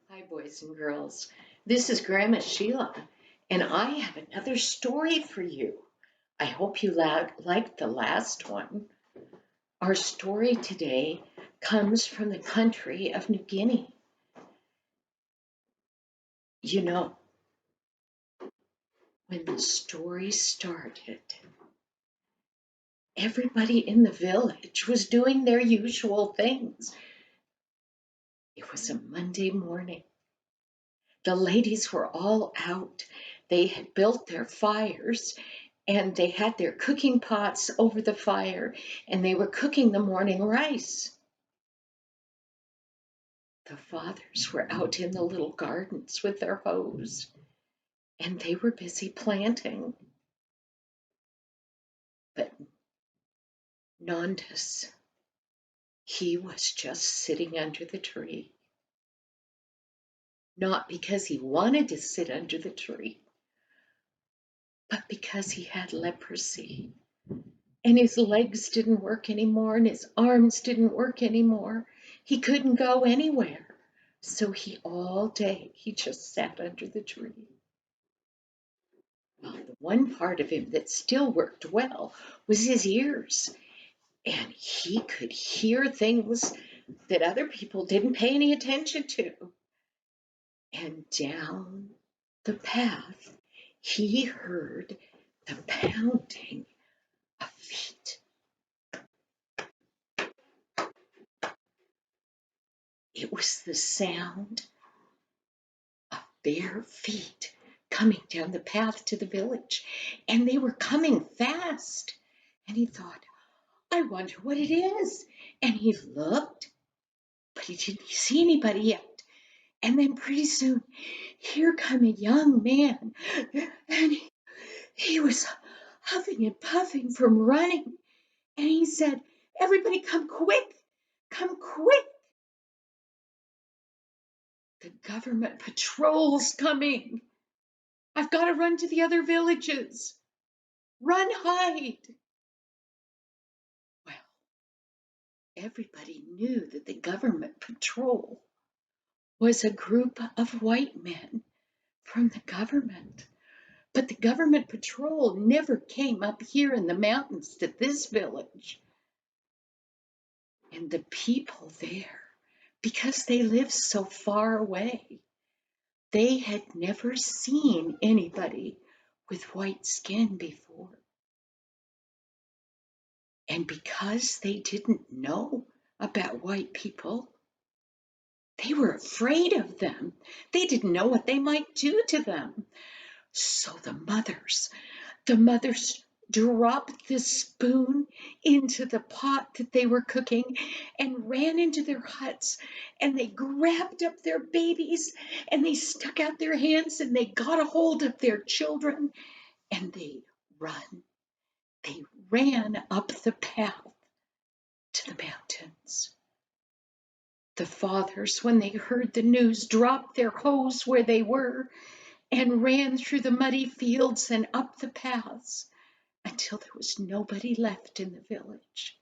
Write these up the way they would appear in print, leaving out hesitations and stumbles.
Hi, boys and girls. This is Grandma Sheila, and I have another story for you. I hope you liked the last one. Our story today comes from the country of New Guinea. You know, when the story started, everybody in the village was doing their usual things. It was a Monday morning. The ladies were all out. They had built their fires and they had their cooking pots over the fire and they were cooking the morning rice. The fathers were out in the little gardens with their hoes and they were busy planting. But Nondas, he was just sitting under the tree. Not because he wanted to sit under the tree, but because he had leprosy. And his legs didn't work anymore and his arms didn't work anymore. He couldn't go anywhere. So all day he just sat under the tree. Well, the one part of him that still worked well was his ears. And he could hear things that other people didn't pay any attention to. And down the path, he heard the pounding of feet. It was the sound of bare feet coming down the path to the village, and they were coming fast. And he thought, I wonder what it is. And he looked, but he didn't see anybody yet. And then pretty soon, here come a young man, and he was huffing and puffing from running. And he said, everybody come quick, come quick. The government patrol's coming. I've got to run to the other villages. Run, hide. Well, everybody knew that the government patrol was a group of white men from the government. But the government patrol never came up here in the mountains to this village. And the people there, because they lived so far away, they had never seen anybody with white skin before. And because they didn't know about white people, they were afraid of them. They didn't know what they might do to them. So the mothers dropped the spoon into the pot that they were cooking and ran into their huts, and they grabbed up their babies and they stuck out their hands and they got a hold of their children and they ran up the path to the mountains. The fathers, when they heard the news, dropped their hoes where they were and ran through the muddy fields and up the paths until there was nobody left in the village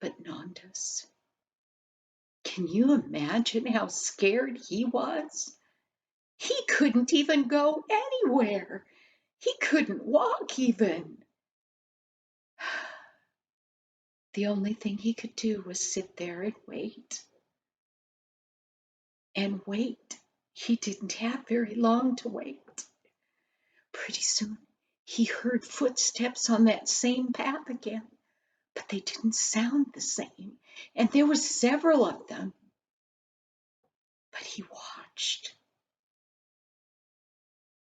but Nondas. Can you imagine how scared he was? He couldn't even go anywhere. He couldn't walk even. The only thing he could do was sit there and wait. And wait. He didn't have very long to wait. Pretty soon, he heard footsteps on that same path again, but they didn't sound the same, and there were several of them. But he watched.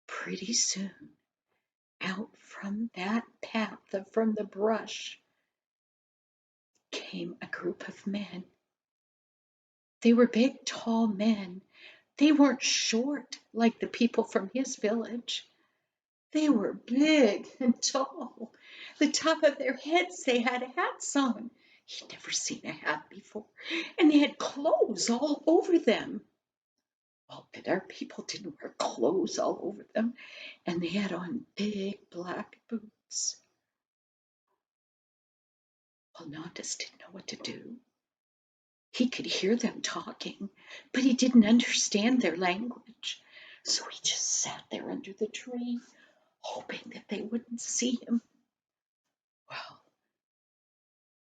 Pretty soon, out from that path, from the brush, came a group of men. They were big, tall men. They weren't short like the people from his village. They were big and tall. The top of their heads, they had hats on. He'd never seen a hat before. And they had clothes all over them. Well, but our people didn't wear clothes all over them. And they had on big black boots. Well, Nondas didn't know what to do. He could hear them talking, but he didn't understand their language. So he just sat there under the tree, hoping that they wouldn't see him. Well,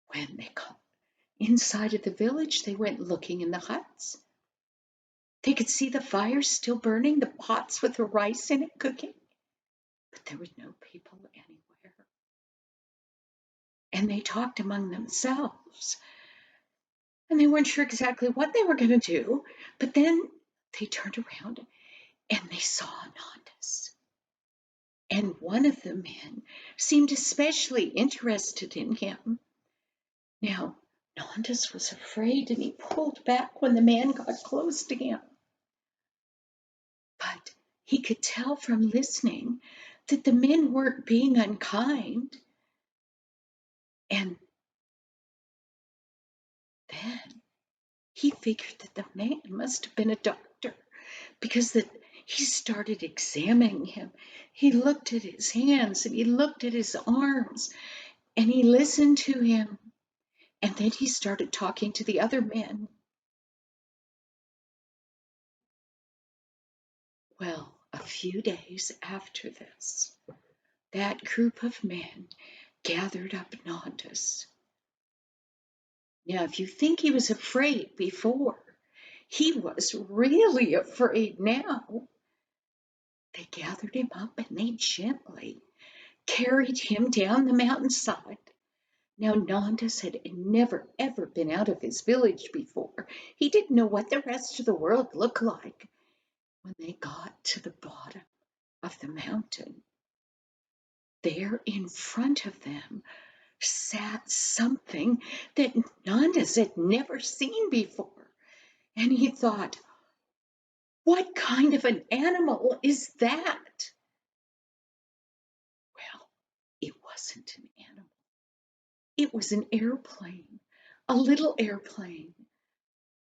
when they got inside of the village, they went looking in the huts. They could see the fires still burning, the pots with the rice in it cooking, but there were no people anywhere. And they talked among themselves, and they weren't sure exactly what they were going to do, but then they turned around and they saw Anandas. And one of the men seemed especially interested in him. Now, Nandus was afraid and he pulled back when the man got close to him. But he could tell from listening that the men weren't being unkind. And then he figured that the man must have been a doctor, because he started examining him. He looked at his hands and he looked at his arms and he listened to him. And then he started talking to the other men. Well, a few days after this, that group of men gathered up Nandus. Now, if you think he was afraid before, he was really afraid now. They gathered him up and they gently carried him down the mountainside. Now, Nandus had never, ever been out of his village before. He didn't know what the rest of the world looked like. When they got to the bottom of the mountain, there in front of them sat something that Nandus had never seen before. And he thought, what kind of an animal is that? Well, it wasn't an animal. It was an airplane, a little airplane.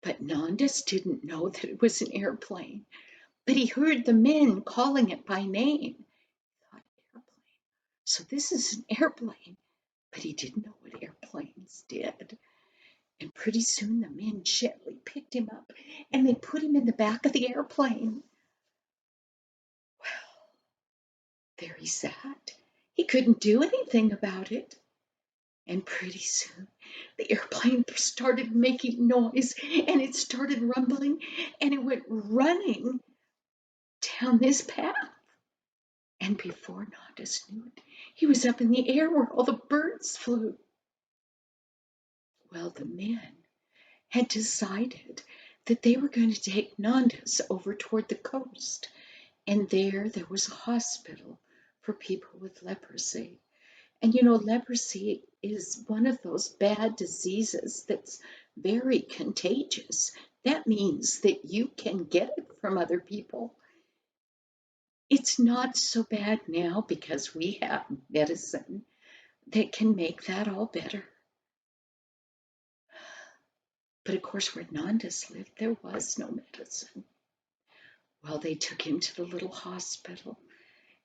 But Nandus didn't know that it was an airplane. But he heard the men calling it by name. He thought, airplane. So this is an airplane. But he didn't know what airplanes did. And pretty soon the men gently picked him up and they put him in the back of the airplane. Well, there he sat. He couldn't do anything about it. And pretty soon the airplane started making noise and it started rumbling and it went running down this path. And before Nandus knew it, he was up in the air where all the birds flew. Well, the men had decided that they were going to take Nandus over toward the coast. And there was a hospital for people with leprosy. And you know, leprosy is one of those bad diseases that's very contagious. That means that you can get it from other people. It's not so bad now because we have medicine that can make that all better. But of course, where Nandus lived, there was no medicine. Well, they took him to the little hospital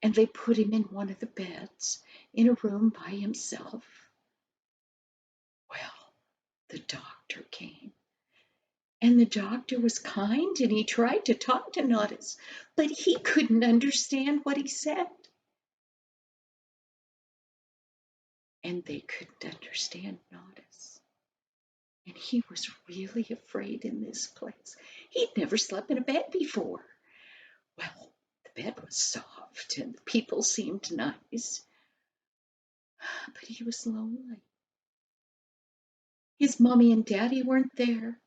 and they put him in one of the beds in a room by himself. Well, the doctor came. And the doctor was kind and he tried to talk to Nandus, but he couldn't understand what he said. And they couldn't understand Nandus. And he was really afraid in this place. He'd never slept in a bed before. Well, the bed was soft and the people seemed nice, but he was lonely. His mommy and daddy weren't there.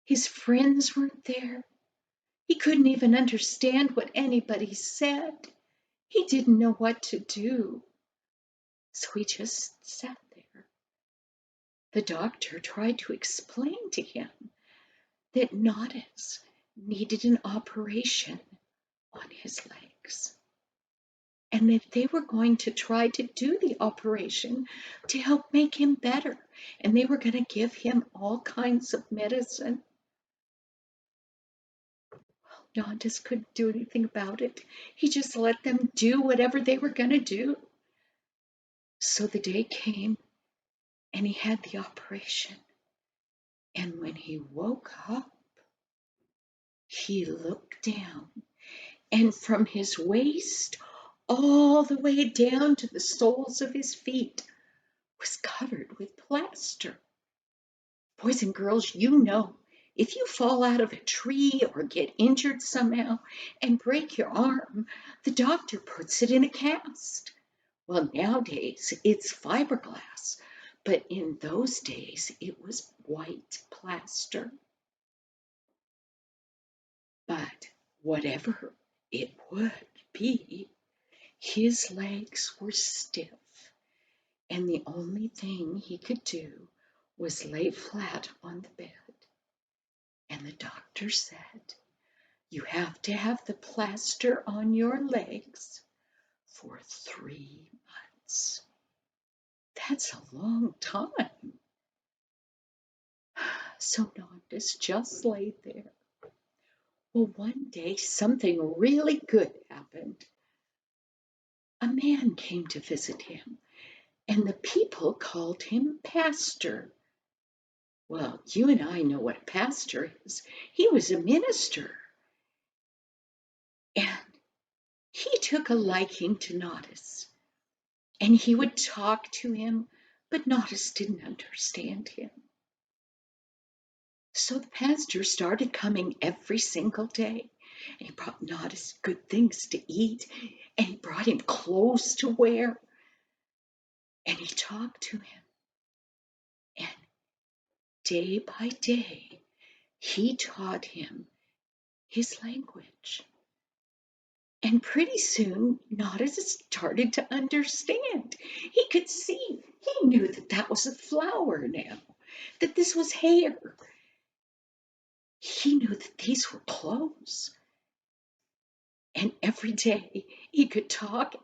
His friends weren't there. He couldn't even understand what anybody said. He didn't know what to do. So he just sat there. The doctor tried to explain to him that Nandus needed an operation on his legs, and that they were going to try to do the operation to help make him better, and they were going to give him all kinds of medicine. Well, Nandus couldn't do anything about it. He just let them do whatever they were going to do. So the day came, and he had the operation. And when he woke up, he looked down, and from his waist all the way down to the soles of his feet was covered with plaster. Boys and girls, you know, if you fall out of a tree or get injured somehow and break your arm, the doctor puts it in a cast. Well, nowadays it's fiberglass, but in those days it was white plaster. But whatever it would be, his legs were stiff, and the only thing he could do was lay flat on the bed. And the doctor said, "You have to have the plaster on your legs for 3 months." That's a long time. So Nondas just laid there. Well, one day something really good happened. A man came to visit him, and the people called him Pastor. Well, you and I know what a pastor is. He was a minister, and he took a liking to Nodus, and he would talk to him, but Nodus didn't understand him. So the pastor started coming every single day, and he brought Nodus good things to eat, and he brought him clothes to wear, and he talked to him. And day by day, he taught him his language. And pretty soon, Nodus started to understand. He could see, he knew that that was a flower now, that this was hair. He knew that these were clothes. And every day he could talk,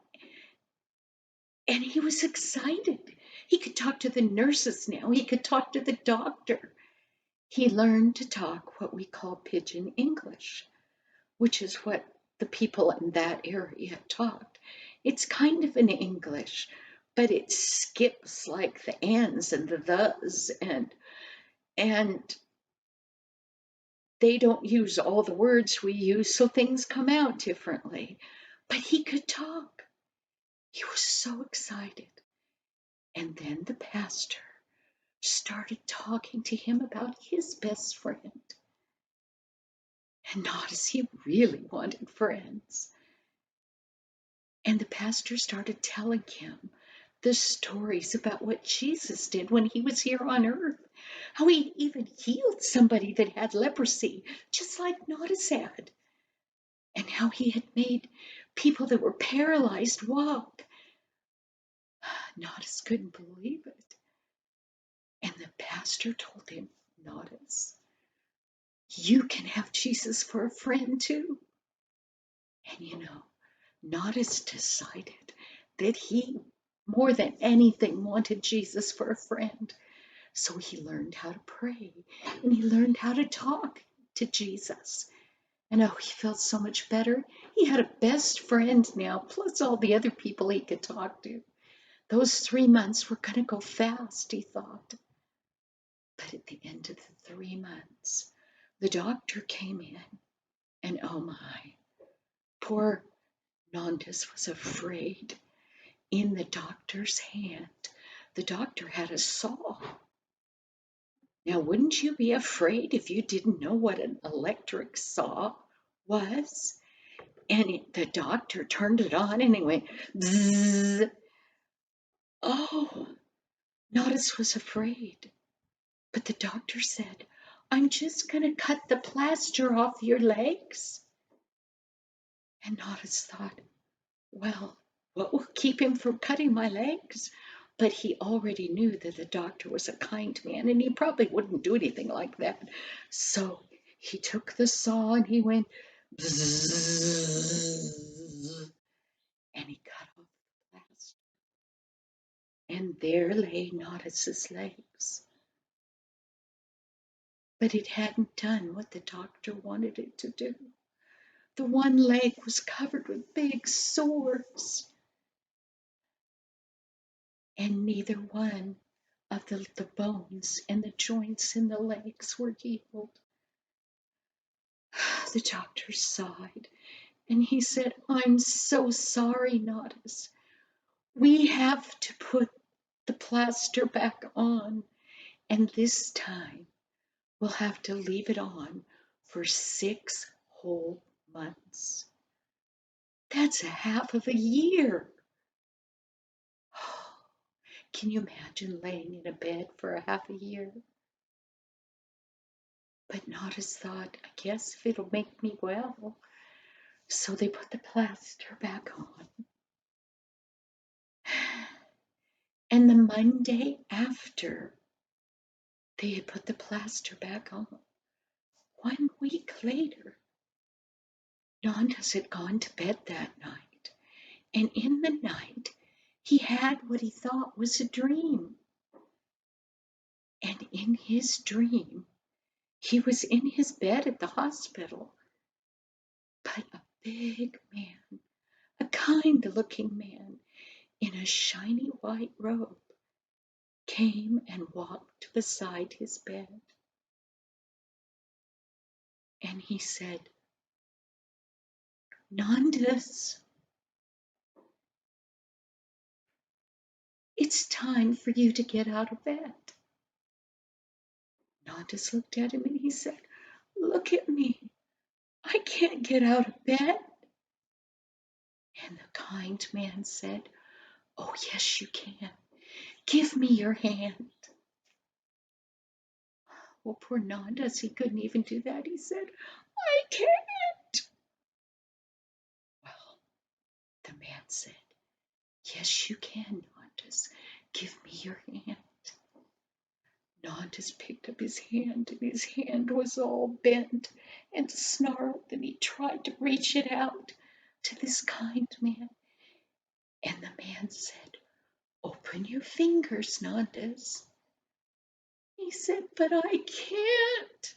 and he was excited. He could talk to the nurses now. He could talk to the doctor. He learned to talk what we call pidgin English, which is what the people in that area talked. It's kind of an English, but it skips like the ands and the thes, and they don't use all the words we use, so things come out differently. But he could talk. He was so excited. And then the pastor started talking to him about his best friend. And not as he really wanted friends. And the pastor started telling him the stories about what Jesus did when he was here on earth, how he even healed somebody that had leprosy, just like Nodus had, and how he had made people that were paralyzed walk. Nodus couldn't believe it. And the pastor told him, "Nodus, you can have Jesus for a friend too." And you know, Nodus decided that he, more than anything, wanted Jesus for a friend. So he learned how to pray, and he learned how to talk to Jesus. And oh, he felt so much better. He had a best friend now, plus all the other people he could talk to. Those 3 months were going to go fast, he thought. But at the end of the 3 months, the doctor came in, and oh my, poor Nondas was afraid. In the doctor's hand, the doctor had a saw. Now, wouldn't you be afraid if you didn't know what an electric saw was? And the doctor turned it on and it went bzzz. Oh, Nodus was afraid. But the doctor said, "I'm just going to cut the plaster off your legs." And Nodus thought, well, what will keep him from cutting my legs? But he already knew that the doctor was a kind man and he probably wouldn't do anything like that. So he took the saw and he went bzzz, and he cut off the plaster. And there lay Nodus's legs. But it hadn't done what the doctor wanted it to do. The one leg was covered with big sores, and neither one of the bones and the joints in the legs were healed. The doctor sighed and he said, "I'm so sorry, Nadas. We have to put the plaster back on, and this time we'll have to leave it on for 6 whole months. That's a half of a year." Can you imagine laying in a bed for a half a year? But Nadas thought, I guess if it'll make me well. So they put the plaster back on. And the Monday after they had put the plaster back on, 1 week later, Nadas had gone to bed that night. And in the night, he had what he thought was a dream. And in his dream, he was in his bed at the hospital, but a big man, a kind-looking man in a shiny white robe, came and walked beside his bed. And he said, "Nadas, it's time for you to get out of bed." Nadas looked at him and he said, "Look at me. I can't get out of bed." And the kind man said, "Oh, yes, you can. Give me your hand." Well, poor Nadas, he couldn't even do that. He said, "I can't." Well, the man said, "Yes, you can, Nadas. Give me your hand." Nadas picked up his hand, and his hand was all bent and snarled, and he tried to reach it out to this kind man. And the man said, "Open your fingers, Nadas." He said, "But I can't."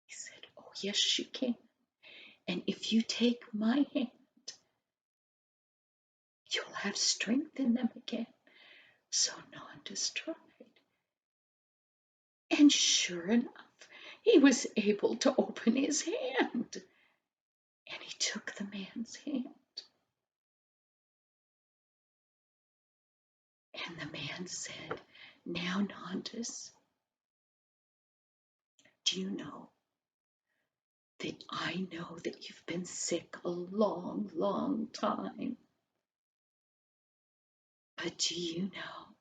He said, "Oh, yes, you can. And if you take my hand, you'll have strength in them again." So Nadas tried. And sure enough, he was able to open his hand. And he took the man's hand. And the man said, "Now, Nadas, do you know that I know that you've been sick a long, long time? But do you know,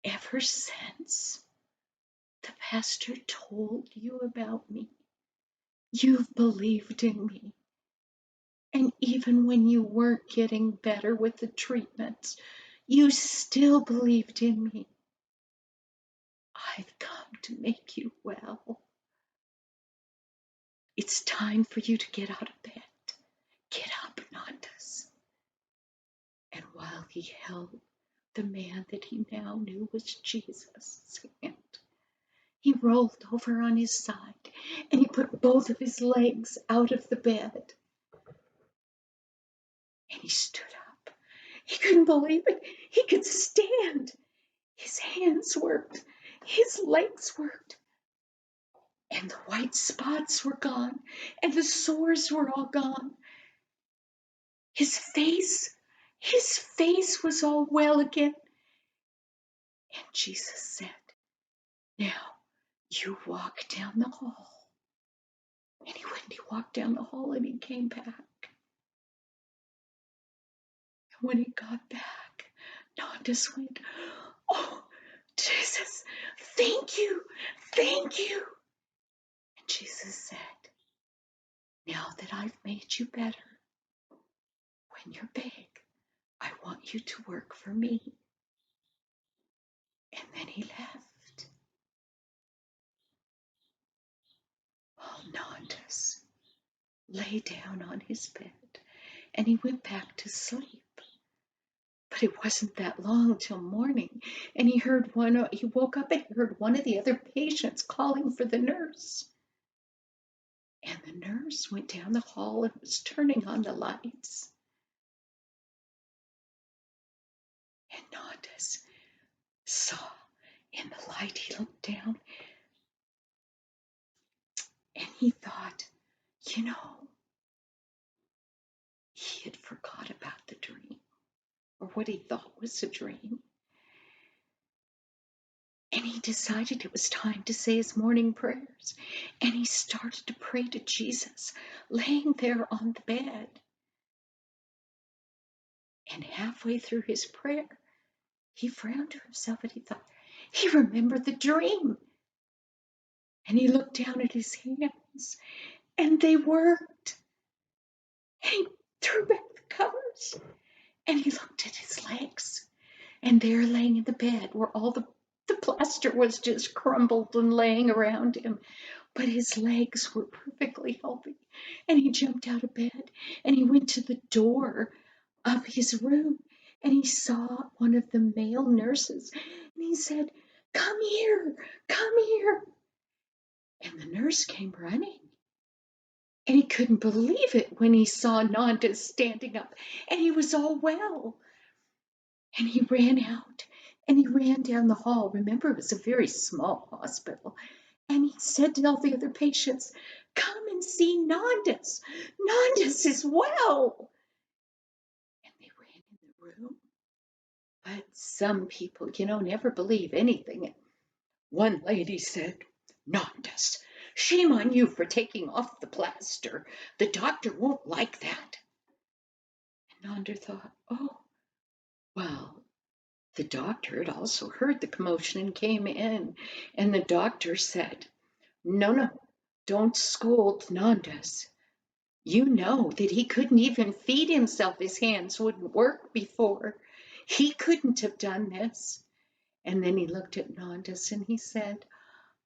ever since the pastor told you about me, you've believed in me. And even when you weren't getting better with the treatments, you still believed in me. I've come to make you well. It's time for you to get out of bed. Get up, Nadas." And while he held the man that he now knew was Jesus' hand, he rolled over on his side and he put both of his legs out of the bed. And he stood up. He couldn't believe it. He could stand. His hands worked. His legs worked. And the white spots were gone. And the sores were all gone. His face was all well again. And Jesus said, "Now you walk down the hall." And he went, he walked down the hall and he came back. And when he got back, Nadas went, "Oh, Jesus, thank you, thank you." And Jesus said, "Now that I've made you better, when you're big, I want you to work for me." And then he left. Well, Nadas lay down on his bed and he went back to sleep. But it wasn't that long till morning, and he woke up and he heard one of the other patients calling for the nurse. And the nurse went down the hall and was turning on the lights. And Nadas saw in the light, he looked down and he thought, you know, he had forgot about the dream, or what he thought was a dream. And he decided it was time to say his morning prayers. And he started to pray to Jesus, laying there on the bed. And halfway through his prayer, he frowned to himself and he thought, he remembered the dream. And he looked down at his hands, and they worked. And he threw back the covers, and he looked at his legs. And there, laying in the bed, where all the plaster was just crumbled and laying around him, but his legs were perfectly healthy. And he jumped out of bed, and he went to the door of his room, and he saw one of the male nurses, and he said, come here, come here. And the nurse came running, and he couldn't believe it when he saw Nanda standing up, and he was all well. And he ran out, and he ran down the hall. Remember, it was a very small hospital. And he said to all the other patients, come and see Nandus. Nandus is well. And they ran in the room. But some people, never believe anything. One lady said, Nandus, shame on you for taking off the plaster. The doctor won't like that. And Nanda thought, oh, well, the doctor had also heard the commotion and came in. And the doctor said, no, don't scold Nandus. You know that he couldn't even feed himself. His hands wouldn't work before. He couldn't have done this. And then he looked at Nandus and he said,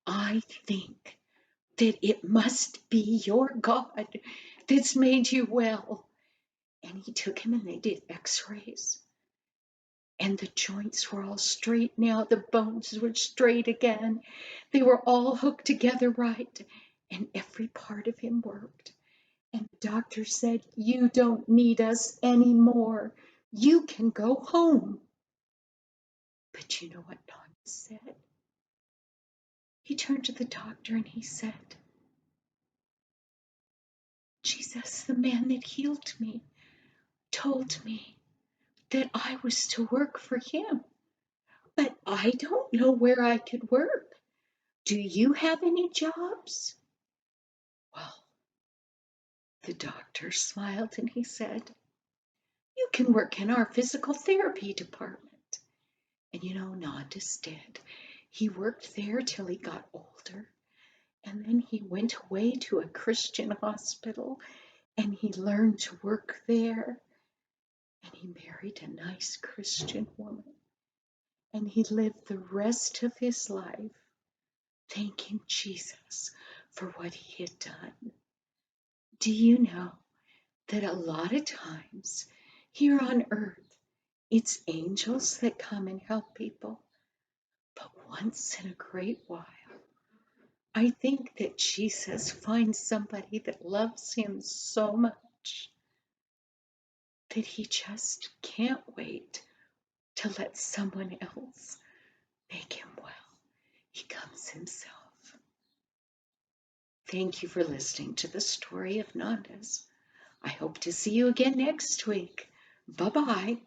I think that it must be your God that's made you well. And he took him and they did x-rays. And the joints were all straight now. The bones were straight again. They were all hooked together right. And every part of him worked. And the doctor said, you don't need us anymore. You can go home. But you know what Nanda said? He turned to the doctor and he said, Jesus, the man that healed me, told me that I was to work for him. But I don't know where I could work. Do you have any jobs? Well, the doctor smiled and he said, you can work in our physical therapy department. And Nandus did. He worked there till he got older. And then he went away to a Christian hospital and he learned to work there. And he married a nice Christian woman. And he lived the rest of his life thanking Jesus for what he had done. Do you know that a lot of times here on earth, it's angels that come and help people? But once in a great while, I think that Jesus finds somebody that loves him so much that he just can't wait to let someone else make him well. He comes himself. Thank you for listening to the story of Nandus. I hope to see you again next week. Bye-bye.